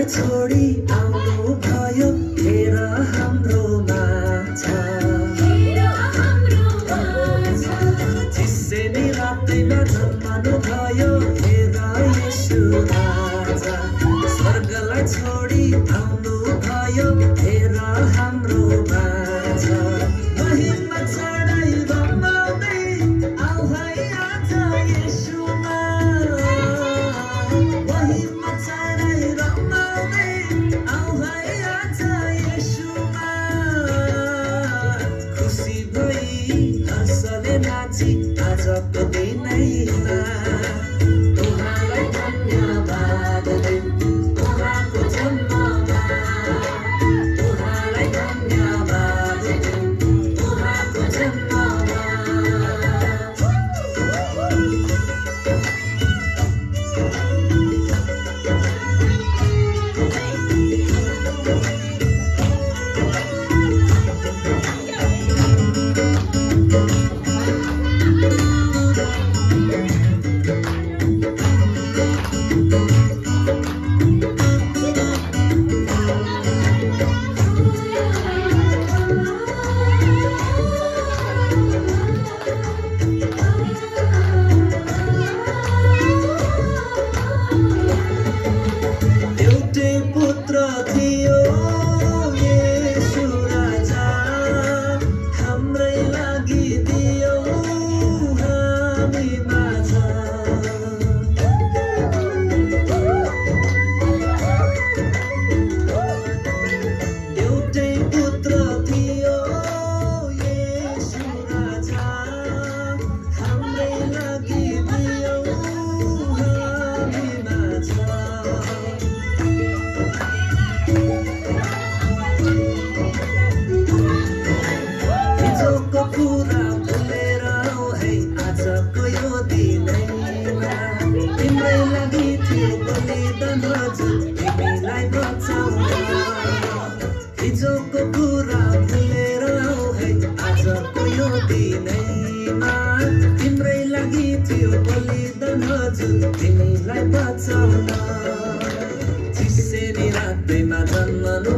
स्वर्गलाई छोडी आउनु भयो हेर हाम्रो माझ चिस्सेनी रातैमा जन्मनु भयो हेर येशू राजा स्वर्गलाई छोडी आउनु भयो हेर हाम्रो माझ महिमा चढाइ रमाउँदै आऊ है आज येशूमा महिमा चढाइ रमाउँदै आऊ है आज येशूमा खुसी भई हर्षले नाची आजको दिनैमा उहाँलाई धन्यवाद दिउँ उहाँको जन्ममा उहाँलाई धन्यवाद दिउँ उहाँको जन्ममा हिजोको कुरा भुलेर है आजको यो दिनैमा तिम्रै लागि थियो बलिदान हजुर तिमीलाई बचाउन चिस्सेनी रातैमा जन्मनु